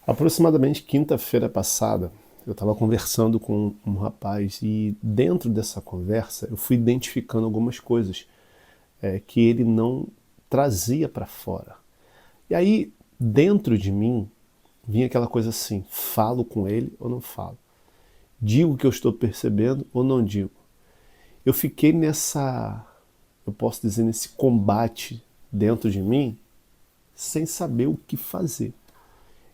Aproximadamente quinta-feira passada, eu estava conversando com um rapaz e dentro dessa conversa eu fui identificando algumas coisas que ele não trazia para fora. E aí, dentro de mim, vinha aquela coisa assim: falo com ele ou não falo? Digo o que eu estou percebendo ou não digo? Eu fiquei eu posso dizer, nesse combate dentro de mim, sem saber o que fazer.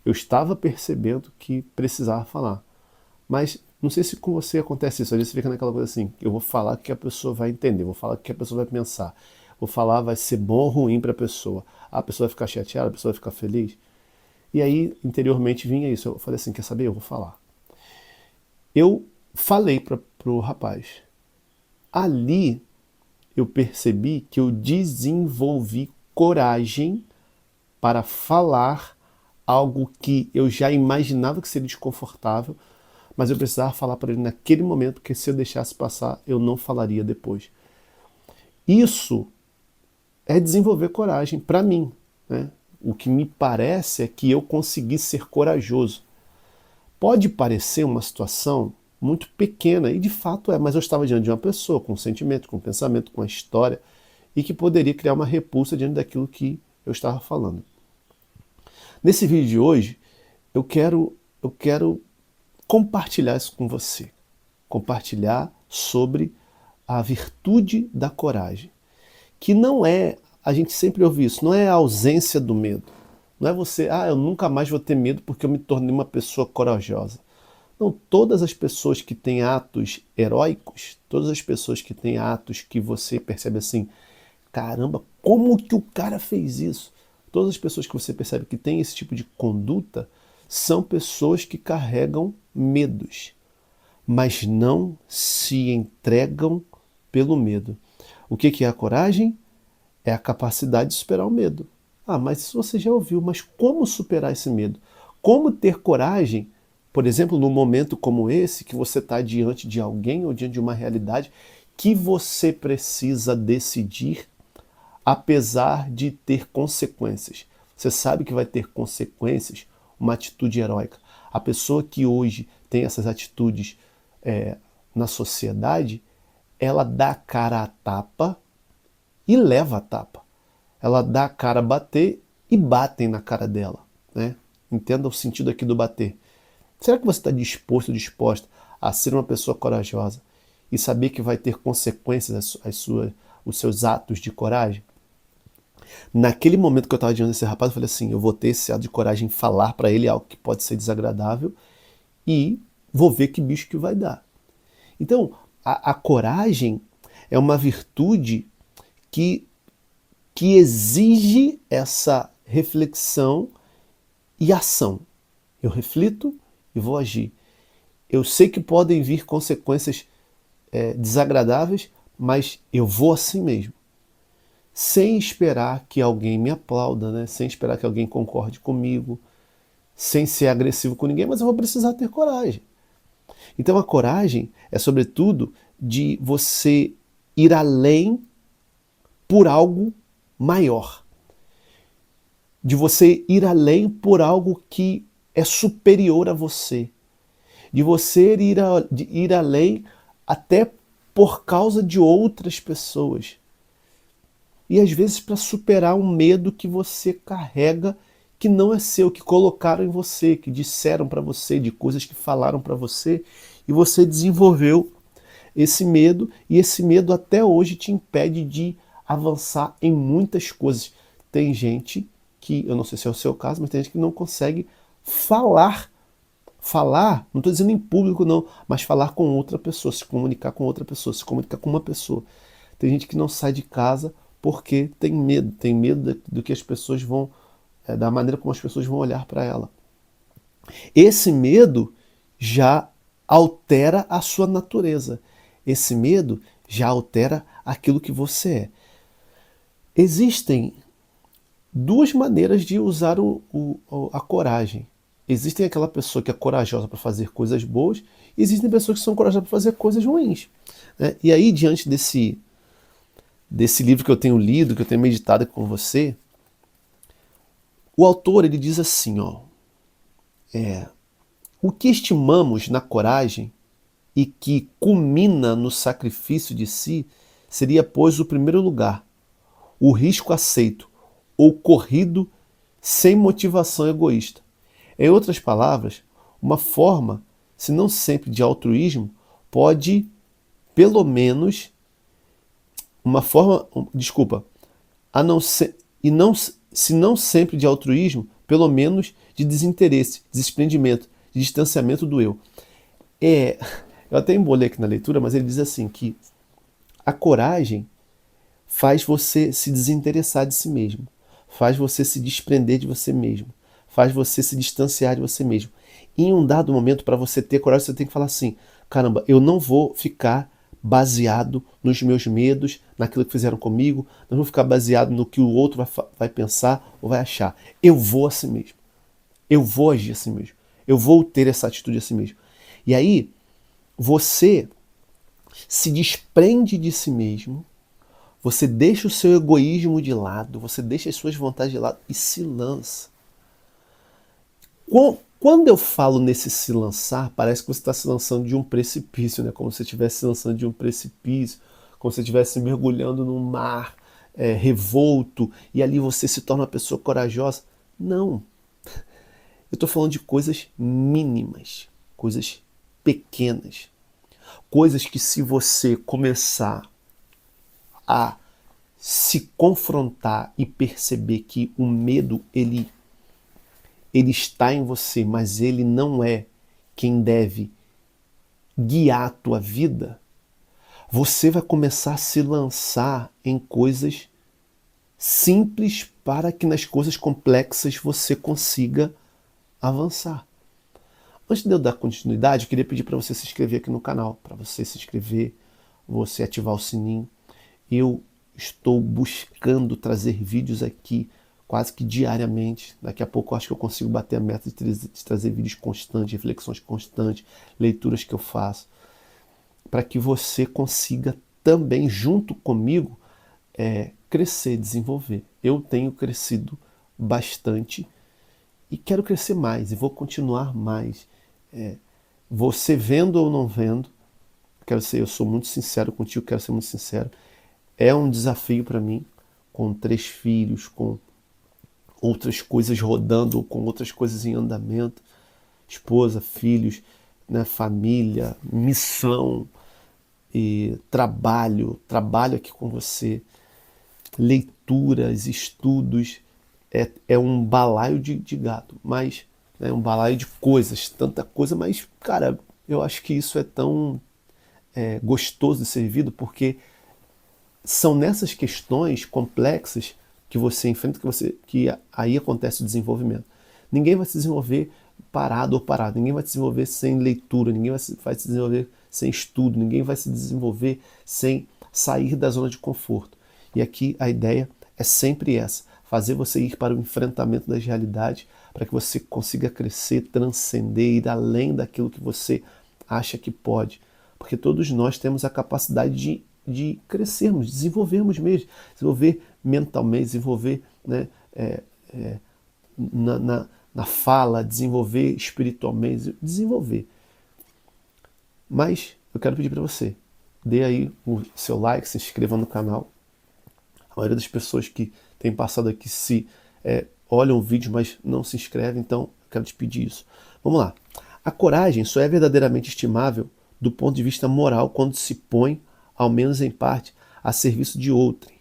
Eu estava percebendo que precisava falar. Mas não sei se com você acontece isso. Às vezes você fica naquela coisa assim: eu vou falar o que a pessoa vai entender, vou falar o que a pessoa vai pensar, vou falar, vai ser bom ou ruim para a pessoa. A pessoa vai ficar chateada, a pessoa vai ficar feliz. E aí, interiormente, vinha isso. Eu falei assim: quer saber? Eu vou falar. Eu falei para o rapaz. Ali eu percebi que eu desenvolvi coragem para falar algo que eu já imaginava que seria desconfortável, mas eu precisava falar para ele naquele momento, porque se eu deixasse passar, eu não falaria depois. Isso é desenvolver coragem para mim, né? O que me parece é que eu consegui ser corajoso. Pode parecer uma situação muito pequena, e de fato é, mas eu estava diante de uma pessoa com um sentimento, com um pensamento, com uma história, e que poderia criar uma repulsa diante daquilo que eu estava falando. Nesse vídeo de hoje, eu quero compartilhar isso com você. Compartilhar sobre a virtude da coragem. Que não é, a gente sempre ouve isso, não é a ausência do medo. Não é você, eu nunca mais vou ter medo porque eu me tornei uma pessoa corajosa. Não, todas as pessoas que têm atos heróicos, todas as pessoas que têm atos que você percebe assim: caramba, como que o cara fez isso? Todas as pessoas que você percebe que têm esse tipo de conduta são pessoas que carregam medos, mas não se entregam pelo medo. O que é a coragem? É a capacidade de superar o medo. Mas isso você já ouviu, mas como superar esse medo? Como ter coragem, por exemplo, num momento como esse, que você está diante de alguém ou diante de uma realidade que você precisa decidir, apesar de ter consequências. Você sabe que vai ter consequências, uma atitude heróica. A pessoa que hoje tem essas atitudes na sociedade, ela dá a cara a tapa e leva a tapa. Ela dá a cara a bater e batem na cara dela, né? Entenda o sentido aqui do bater. Será que você está disposto, disposta a ser uma pessoa corajosa e saber que vai ter consequências os seus atos de coragem? Naquele momento que eu estava diante desse rapaz, eu falei assim: eu vou ter esse ato de coragem em falar para ele algo que pode ser desagradável e vou ver que bicho que vai dar. Então, a coragem é uma virtude que, que exige essa reflexão e ação. Eu reflito e vou agir. Eu sei que podem vir consequências desagradáveis, mas eu vou assim mesmo. Sem esperar que alguém me aplauda, né? Sem esperar que alguém concorde comigo, sem ser agressivo com ninguém, mas eu vou precisar ter coragem. Então a coragem é, sobretudo, de você ir além por algo maior. De você ir além por algo que é superior a você. De você de ir além até por causa de outras pessoas. E às vezes para superar um medo que você carrega, que não é seu, que colocaram em você, que disseram para você, de coisas que falaram para você, e você desenvolveu esse medo, e esse medo até hoje te impede de avançar em muitas coisas. Tem gente que, eu não sei se é o seu caso, mas tem gente que não consegue falar. Falar, não estou dizendo em público não, mas falar com outra pessoa, se comunicar com outra pessoa, se comunicar com uma pessoa. Tem gente que não sai de casa porque tem medo do que as pessoas vão, da maneira como as pessoas vão olhar para ela. Esse medo já altera a sua natureza. Esse medo já altera aquilo que você é. Existem duas maneiras de usar a coragem. Existem aquela pessoa que é corajosa para fazer coisas boas, e existem pessoas que são corajosas para fazer coisas ruins, né? E aí, diante desse livro que eu tenho lido, que eu tenho meditado com você, o autor ele diz assim, O que estimamos na coragem e que culmina no sacrifício de si seria, pois, o primeiro lugar, o risco aceito ou corrido sem motivação egoísta. Em outras palavras, uma forma, se não sempre de altruísmo, pode, pelo menos, uma forma, desculpa, a não ser, e não, se não sempre de altruísmo, pelo menos de desinteresse, desprendimento, de distanciamento do eu. Eu até embolei aqui na leitura, mas ele diz assim que a coragem faz você se desinteressar de si mesmo, faz você se desprender de você mesmo, faz você se distanciar de você mesmo. Em um dado momento, para você ter coragem, você tem que falar assim: caramba, eu não vou ficar baseado nos meus medos, naquilo que fizeram comigo, não vou ficar baseado no que o outro vai pensar ou vai achar. Eu vou a si mesmo. Eu vou agir a si mesmo. Eu vou ter essa atitude a si mesmo. E aí, você se desprende de si mesmo, você deixa o seu egoísmo de lado, você deixa as suas vontades de lado e se lança. Quando eu falo nesse se lançar, parece que você está se lançando de um precipício, né? Como se você estivesse se lançando de um precipício, como se você estivesse mergulhando num mar revolto e ali você se torna uma pessoa corajosa. Não. Eu estou falando de coisas mínimas, coisas pequenas, coisas que se você começar a se confrontar e perceber que o medo ele está em você, mas ele não é quem deve guiar a tua vida, você vai começar a se lançar em coisas simples para que nas coisas complexas você consiga avançar. Antes de eu dar continuidade, eu queria pedir para você se inscrever aqui no canal, para você se inscrever, você ativar o sininho. Eu estou buscando trazer vídeos aqui quase que diariamente. Daqui a pouco eu acho que eu consigo bater a meta de trazer vídeos constantes, reflexões constantes, leituras que eu faço, para que você consiga também, junto comigo, crescer, desenvolver. Eu tenho crescido bastante e quero crescer mais e vou continuar mais. Você vendo ou não vendo, eu sou muito sincero contigo, quero ser muito sincero. É um desafio para mim, com 3 filhos, com outras coisas rodando, com outras coisas em andamento, esposa, filhos, né, família, missão e trabalho aqui com você, leituras, estudos, é um balaio de gato, mas é um balaio de coisas, tanta coisa, mas, cara, eu acho que isso é tão gostoso de ser vivido, porque são nessas questões complexas que você enfrenta que aí acontece o desenvolvimento. Ninguém vai se desenvolver parado ou parado, ninguém vai se desenvolver sem leitura, ninguém vai se desenvolver sem estudo, ninguém vai se desenvolver sem sair da zona de conforto. E aqui a ideia é sempre essa: fazer você ir para o enfrentamento das realidades, para que você consiga crescer, transcender, ir além daquilo que você acha que pode. Porque todos nós temos a capacidade de crescermos, desenvolvermos mesmo, desenvolver mentalmente, desenvolver, né, na fala, desenvolver espiritualmente, desenvolver. Mas eu quero pedir para você, dê aí o seu like, se inscreva no canal. A maioria das pessoas que tem passado aqui olham o vídeo, mas não se inscrevem, então eu quero te pedir isso. Vamos lá. A coragem só é verdadeiramente estimável do ponto de vista moral quando se põe, ao menos em parte, a serviço de outrem,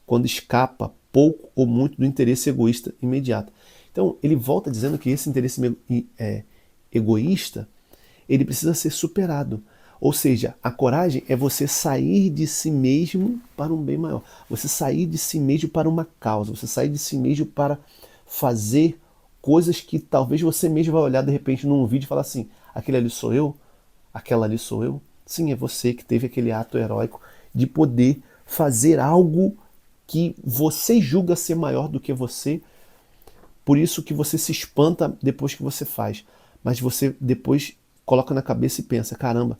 quando escapa pouco ou muito do interesse egoísta imediato. Então, ele volta dizendo que esse interesse egoísta, ele precisa ser superado. Ou seja, a coragem é você sair de si mesmo para um bem maior. Você sair de si mesmo para uma causa. Você sair de si mesmo para fazer coisas que talvez você mesmo vai olhar de repente num vídeo e falar assim: aquele ali sou eu? Aquela ali sou eu? Sim, é você que teve aquele ato heróico de poder fazer algo que você julga ser maior do que você. Por isso que você se espanta depois que você faz. Mas você depois coloca na cabeça e pensa: caramba,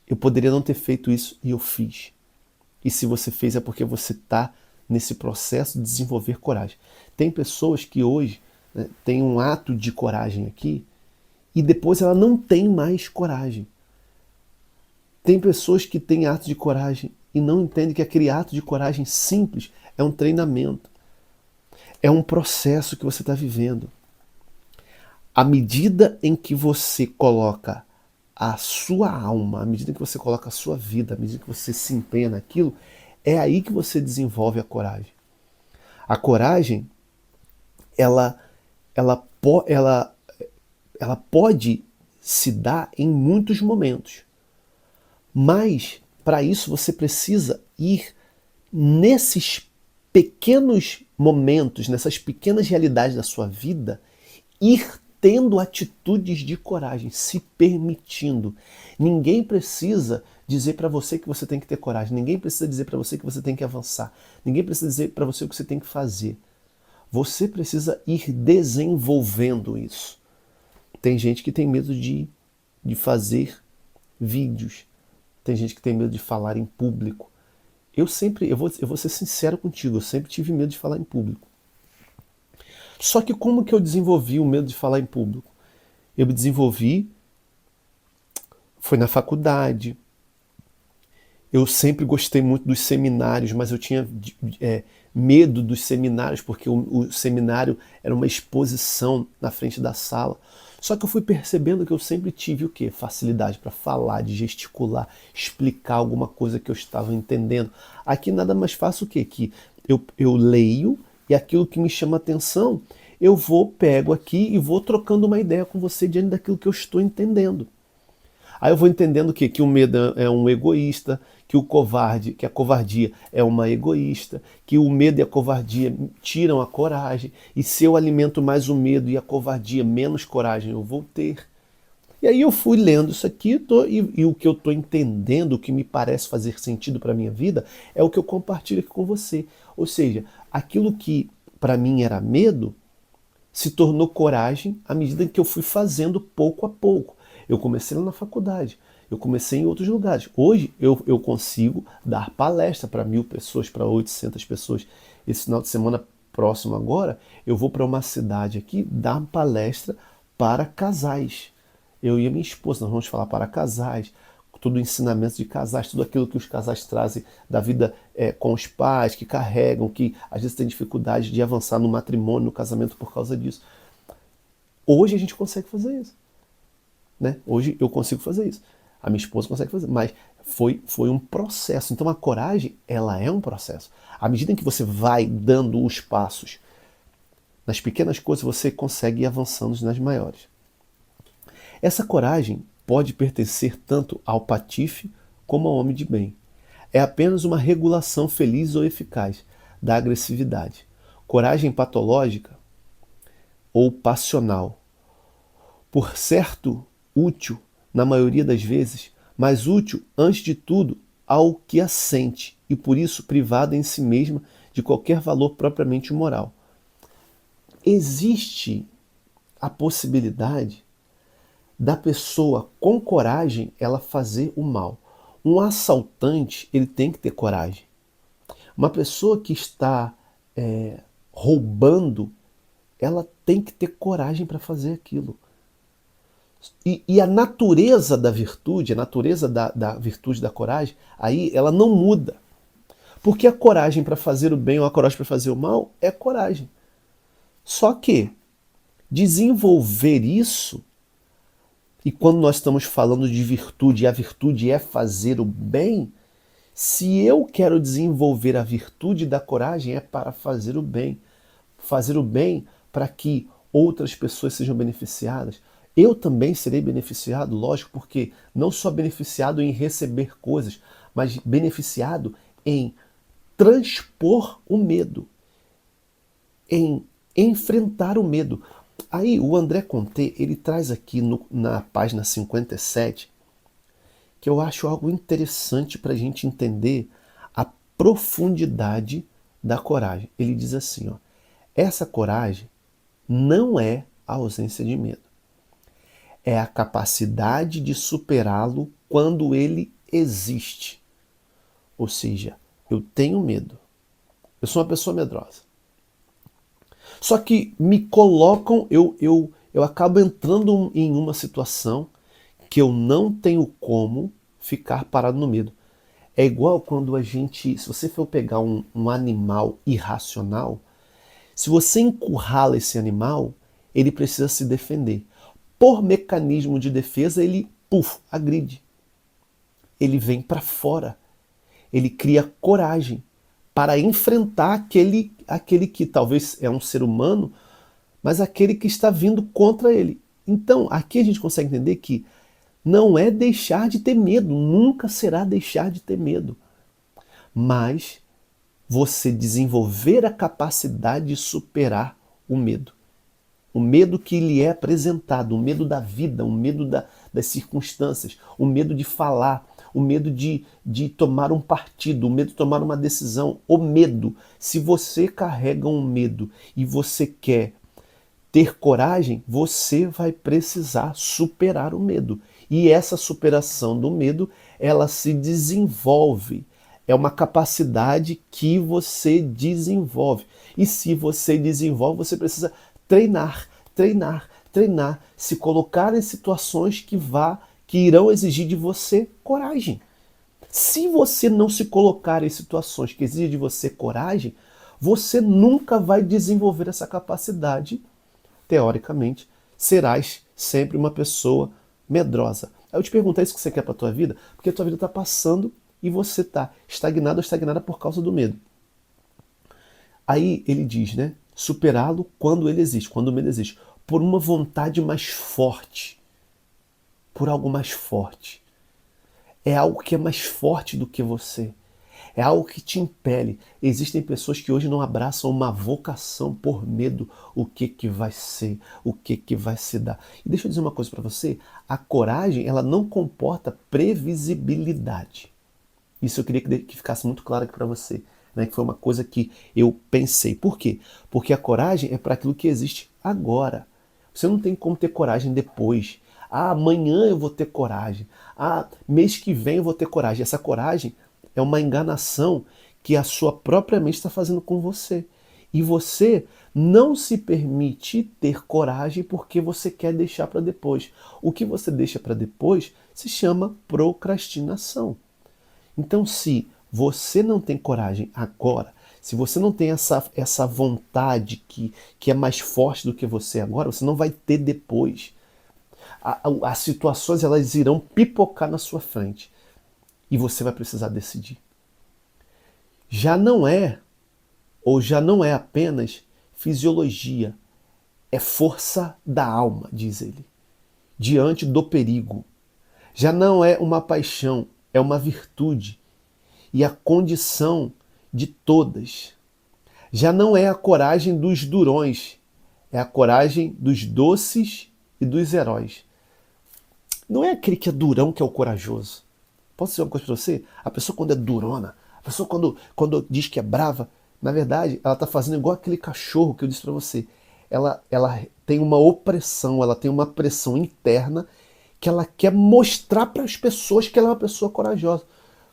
eu poderia não ter feito isso e eu fiz. E se você fez é porque você está nesse processo de desenvolver coragem. Tem pessoas que hoje, né, têm um ato de coragem aqui e depois ela não tem mais coragem. Tem pessoas que têm atos de coragem e não entendem que aquele ato de coragem simples é um treinamento, é um processo que você está vivendo. À medida em que você coloca a sua alma, à medida que você coloca a sua vida, à medida que você se empenha naquilo, é aí que você desenvolve a coragem. A coragem, ela, ela, ela, ela pode se dar em muitos momentos. Mas, para isso, você precisa ir nesses pequenos momentos, nessas pequenas realidades da sua vida, ir tendo atitudes de coragem, se permitindo. Ninguém precisa dizer para você que você tem que ter coragem, ninguém precisa dizer para você que você tem que avançar, ninguém precisa dizer para você o que você tem que fazer. Você precisa ir desenvolvendo isso. Tem gente que tem medo de fazer vídeos, tem gente que tem medo de falar em público. Eu vou ser sincero contigo, eu sempre tive medo de falar em público. Só que como que eu desenvolvi o medo de falar em público? Eu me desenvolvi, foi na faculdade. Eu sempre gostei muito dos seminários, mas eu tinha medo dos seminários, porque o seminário era uma exposição na frente da sala. Só que eu fui percebendo que eu sempre tive o quê? Facilidade para falar, de gesticular, explicar alguma coisa que eu estava entendendo. Aqui nada mais faço o quê? Que eu leio e aquilo que me chama atenção, pego aqui e vou trocando uma ideia com você diante daquilo que eu estou entendendo. Aí eu vou entendendo que o medo é um egoísta, que a covardia é uma egoísta, que o medo e a covardia tiram a coragem, e se eu alimento mais o medo e a covardia, menos coragem eu vou ter. E aí eu fui lendo isso aqui e o que eu estou entendendo, o que me parece fazer sentido para a minha vida, é o que eu compartilho aqui com você. Ou seja, aquilo que para mim era medo, se tornou coragem à medida que eu fui fazendo pouco a pouco. Eu comecei lá na faculdade, eu comecei em outros lugares. Hoje eu consigo dar palestra para 1.000 pessoas, para 800 pessoas. Esse final de semana próximo agora, eu vou para uma cidade aqui dar palestra para casais. Eu e a minha esposa, nós vamos falar para casais, todo o ensinamento de casais, tudo aquilo que os casais trazem da vida com os pais, que carregam, que às vezes têm dificuldade de avançar no matrimônio, no casamento por causa disso. Hoje a gente consegue fazer isso. Né? Hoje eu consigo fazer isso. A minha esposa consegue fazer, mas foi um processo. Então a coragem, ela é um processo. À medida em que você vai dando os passos nas pequenas coisas, você consegue ir avançando nas maiores. Essa coragem pode pertencer tanto ao patife como ao homem de bem. É apenas uma regulação feliz ou eficaz da agressividade. Coragem patológica ou passional. Por certo, útil na maioria das vezes, mas útil, antes de tudo, ao que a sente e por isso privada em si mesma de qualquer valor propriamente moral. Existe a possibilidade da pessoa com coragem ela fazer o mal. Um assaltante ele tem que ter coragem. Uma pessoa que está roubando, ela tem que ter coragem para fazer aquilo. E a natureza da virtude, a natureza da virtude da coragem, aí ela não muda. Porque a coragem para fazer o bem ou a coragem para fazer o mal é coragem. Só que desenvolver isso, e quando nós estamos falando de virtude, e a virtude é fazer o bem, se eu quero desenvolver a virtude da coragem é para fazer o bem. Fazer o bem para que outras pessoas sejam beneficiadas. Eu também serei beneficiado, lógico, porque não só beneficiado em receber coisas, mas beneficiado em transpor o medo, em enfrentar o medo. Aí o André Conté, ele traz aqui na página 57, que eu acho algo interessante para a gente entender a profundidade da coragem. Ele diz assim, ó, essa coragem não é a ausência de medo. É a capacidade de superá-lo quando ele existe. Ou seja, eu tenho medo. Eu sou uma pessoa medrosa. Só que me colocam, eu eu acabo entrando em uma situação que eu não tenho como ficar parado no medo. É igual quando a gente, se você for pegar um animal irracional, se você encurrala esse animal, ele precisa se defender. Por mecanismo de defesa, ele, agride. Ele vem para fora. Ele cria coragem para enfrentar aquele que talvez é um ser humano, mas aquele que está vindo contra ele. Então, aqui a gente consegue entender que não é deixar de ter medo, nunca será deixar de ter medo, mas você desenvolver a capacidade de superar o medo. O medo que lhe é apresentado, o medo da vida, o medo das circunstâncias, o medo de falar, o medo de tomar um partido, o medo de tomar uma decisão, o medo. Se você carrega um medo e você quer ter coragem, você vai precisar superar o medo. E essa superação do medo, ela se desenvolve. É uma capacidade que você desenvolve. E se você desenvolve, você precisa treinar, treinar, treinar, se colocar em situações que irão exigir de você coragem. Se você não se colocar em situações que exigem de você coragem, você nunca vai desenvolver essa capacidade. Teoricamente, serás sempre uma pessoa medrosa. Aí eu te pergunto, é isso que você quer para a tua vida? Porque a tua vida está passando e você está estagnado ou estagnada por causa do medo. Aí ele diz, né? Superá-lo quando ele existe, quando o medo existe. Por uma vontade mais forte. Por algo mais forte. É algo que é mais forte do que você. É algo que te impele. Existem pessoas que hoje não abraçam uma vocação por medo. O que vai ser? O que vai se dar? E deixa eu dizer uma coisa para você. A coragem, ela não comporta previsibilidade. Isso eu queria que ficasse muito claro aqui para você. Né? Que foi uma coisa que eu pensei. Por quê? Porque a coragem é para aquilo que existe agora. Você não tem como ter coragem depois. Ah, amanhã eu vou ter coragem. Ah, mês que vem eu vou ter coragem. Essa coragem é uma enganação que a sua própria mente está fazendo com você. E você não se permite ter coragem porque você quer deixar para depois. O que você deixa para depois se chama procrastinação. Então, se você não tem coragem agora, se você não tem essa vontade que é mais forte do que você agora, você não vai ter depois. As situações elas irão pipocar na sua frente. E você vai precisar decidir. Já não é apenas fisiologia, é força da alma, diz ele, diante do perigo. Já não é uma paixão, é uma virtude e a condição de todas. Já não é a coragem dos durões, é a coragem dos doces e dos heróis. Não é aquele que é durão que é o corajoso. Posso dizer uma coisa para você? A pessoa quando é durona, a pessoa quando diz que é brava, na verdade, ela está fazendo igual aquele cachorro que eu disse para você. Ela tem uma opressão, ela tem uma pressão interna que ela quer mostrar para as pessoas que ela é uma pessoa corajosa.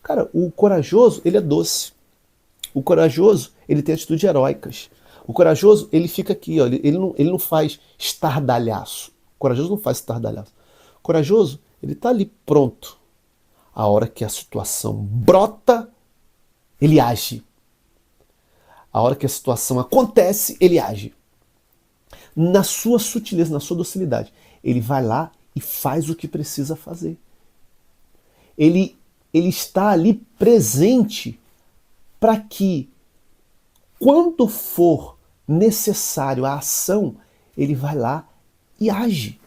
Cara, o corajoso, ele é doce. O corajoso, ele tem atitudes heróicas. O corajoso, ele fica aqui, ó, ele não faz estardalhaço. O corajoso não faz estardalhaço. O corajoso, ele está ali pronto. A hora que a situação brota, ele age. A hora que a situação acontece, ele age. Na sua sutileza, na sua docilidade. Ele vai lá e faz o que precisa fazer. Ele está ali presente para que, quando for necessário a ação, ele vai lá e age.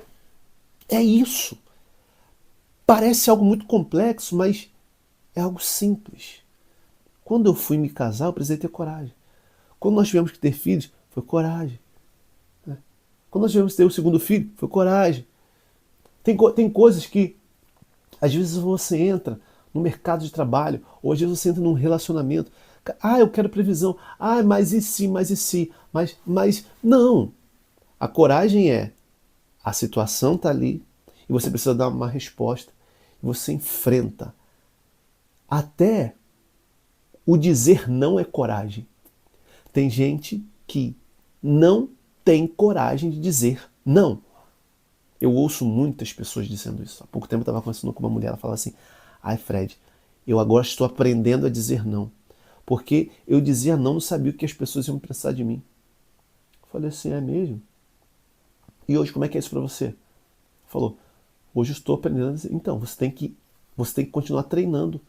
É isso. Parece algo muito complexo, mas é algo simples. Quando eu fui me casar, eu precisei ter coragem. Quando nós tivemos que ter filhos, foi coragem. Quando nós tivemos que ter o segundo filho, foi coragem. Tem coisas que, às vezes você entra no mercado de trabalho, ou às vezes você entra num relacionamento. Ah, eu quero previsão. Ah, mas e se, mas e se? Mas não. A coragem é, a situação está ali, e você precisa dar uma resposta. Você enfrenta. Até o dizer não é coragem. Tem gente que não tem coragem de dizer não. Eu ouço muitas pessoas dizendo isso. Há pouco tempo eu estava conversando com uma mulher, ela fala assim, ai Fred, eu agora estou aprendendo a dizer não. Porque eu dizia não, não sabia o que as pessoas iam pensar de mim. Eu falei assim, é mesmo? E hoje como é que é isso para você? Falou, hoje eu estou aprendendo a dizer, então, você tem que continuar treinando.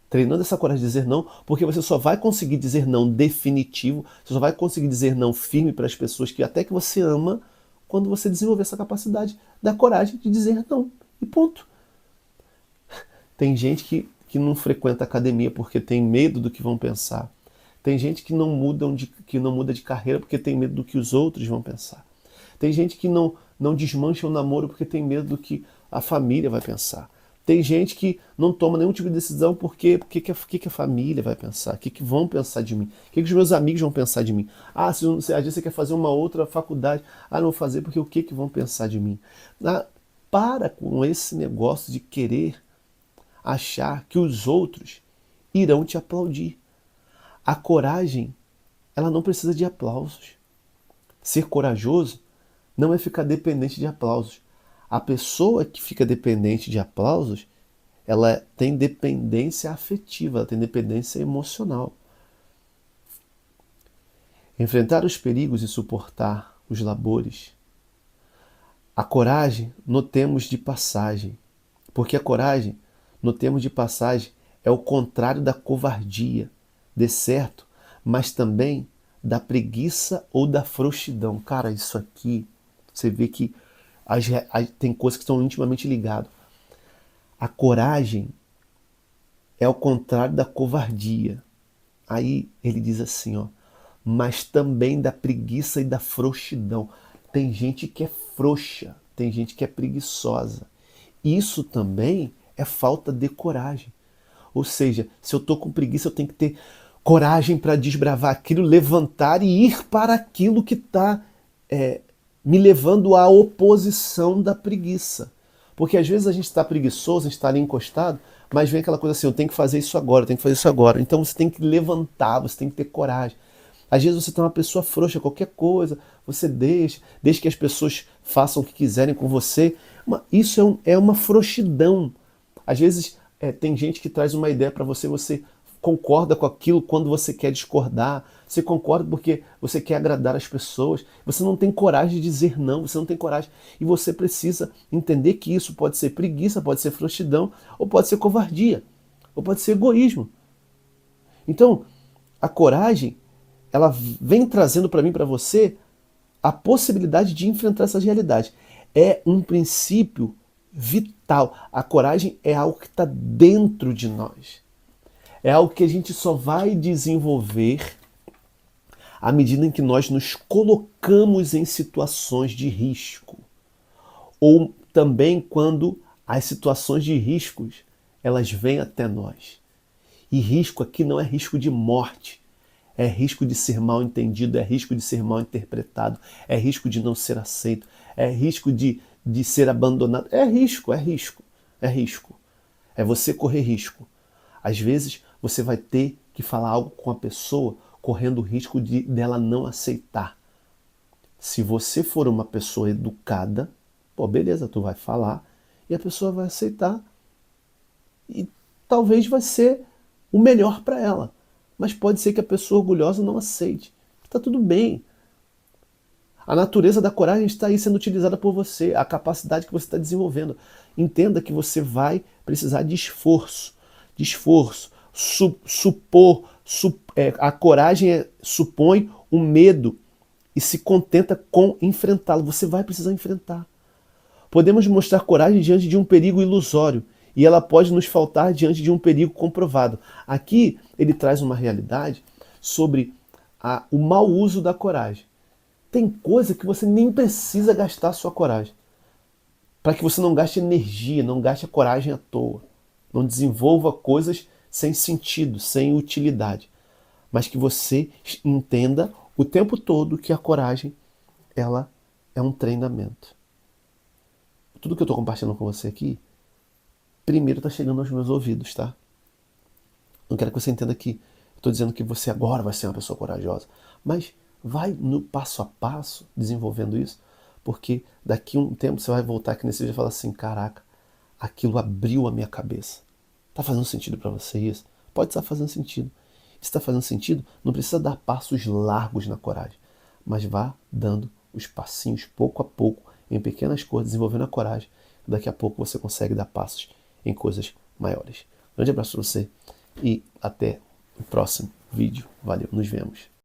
Treinando essa coragem de dizer não, porque você só vai conseguir dizer não definitivo, você só vai conseguir dizer não firme para as pessoas que até que você ama, quando você desenvolver essa capacidade da coragem de dizer não. E ponto. Tem gente que não frequenta academia porque tem medo do que vão pensar. Tem gente que não muda de carreira porque tem medo do que os outros vão pensar. Tem gente que não desmancha o namoro porque tem medo do que a família vai pensar. Tem gente que não toma nenhum tipo de decisão porque que a família vai pensar, o que vão pensar de mim, o que os meus amigos vão pensar de mim. Ah, se às vezes você quer fazer uma outra faculdade, ah, não vou fazer porque o que vão pensar de mim. Ah, para com esse negócio de querer achar que os outros irão te aplaudir. A coragem, ela não precisa de aplausos. Ser corajoso não é ficar dependente de aplausos. A pessoa que fica dependente de aplausos, ela tem dependência afetiva, ela tem dependência emocional. Enfrentar os perigos e suportar os labores. A coragem notemos de passagem, porque a coragem, notemos de passagem, é o contrário da covardia, de certo, mas também da preguiça ou da frouxidão. Cara, isso aqui, você vê que tem coisas que estão intimamente ligadas. A coragem é o contrário da covardia. Aí ele diz assim, ó, mas também da preguiça e da frouxidão. Tem gente que é frouxa, tem gente que é preguiçosa. Isso também é falta de coragem. Ou seja, se eu estou com preguiça, eu tenho que ter coragem para desbravar aquilo, levantar e ir para aquilo que está me levando à oposição da preguiça. Porque às vezes a gente está preguiçoso, a gente está ali encostado, mas vem aquela coisa assim, eu tenho que fazer isso agora, eu tenho que fazer isso agora. Então você tem que levantar, você tem que ter coragem. Às vezes você está uma pessoa frouxa, qualquer coisa, você deixa que as pessoas façam o que quiserem com você. Isso é uma frouxidão. Às vezes tem gente que traz uma ideia para você, você concorda com aquilo quando você quer discordar, você concorda porque você quer agradar as pessoas, você não tem coragem de dizer não, você não tem coragem. E você precisa entender que isso pode ser preguiça, pode ser frouxidão, ou pode ser covardia, ou pode ser egoísmo. Então, a coragem, ela vem trazendo para mim, para você, a possibilidade de enfrentar essas realidades. É um princípio vital. A coragem é algo que está dentro de nós. É algo que a gente só vai desenvolver à medida em que nós nos colocamos em situações de risco. Ou também quando as situações de riscos elas vêm até nós. E risco aqui não é risco de morte, é risco de ser mal entendido, é risco de ser mal interpretado, é risco de não ser aceito, é risco de ser abandonado. É risco, é risco, é risco. É você correr risco. Às vezes você vai ter que falar algo com a pessoa correndo o risco dela não aceitar. Se você for uma pessoa educada, pô, beleza, tu vai falar e a pessoa vai aceitar. E talvez vai ser o melhor para ela. Mas pode ser que a pessoa orgulhosa não aceite. Está tudo bem. A natureza da coragem está aí sendo utilizada por você, a capacidade que você está desenvolvendo. Entenda que você vai precisar de esforço. De esforço. A coragem supõe o medo e se contenta com enfrentá-lo. Você vai precisar enfrentar. Podemos mostrar coragem diante de um perigo ilusório e ela pode nos faltar diante de um perigo comprovado. Aqui ele traz uma realidade sobre o mau uso da coragem. Tem coisa que você nem precisa gastar a sua coragem. Para que você não gaste energia, não gaste a coragem à toa. Não desenvolva coisas sem sentido, sem utilidade. Mas que você entenda o tempo todo que a coragem ela é um treinamento. Tudo que eu estou compartilhando com você aqui, primeiro está chegando aos meus ouvidos, tá? Não quero que você entenda que estou dizendo que você agora vai ser uma pessoa corajosa. Mas vai no passo a passo desenvolvendo isso, porque daqui a um tempo você vai voltar aqui nesse vídeo e falar assim, caraca, aquilo abriu a minha cabeça. Tá fazendo sentido para você isso? Pode estar fazendo sentido. Se está fazendo sentido, não precisa dar passos largos na coragem, mas vá dando os passinhos pouco a pouco, em pequenas coisas, desenvolvendo a coragem. Daqui a pouco você consegue dar passos em coisas maiores. Grande abraço para você e até o próximo vídeo. Valeu, nos vemos.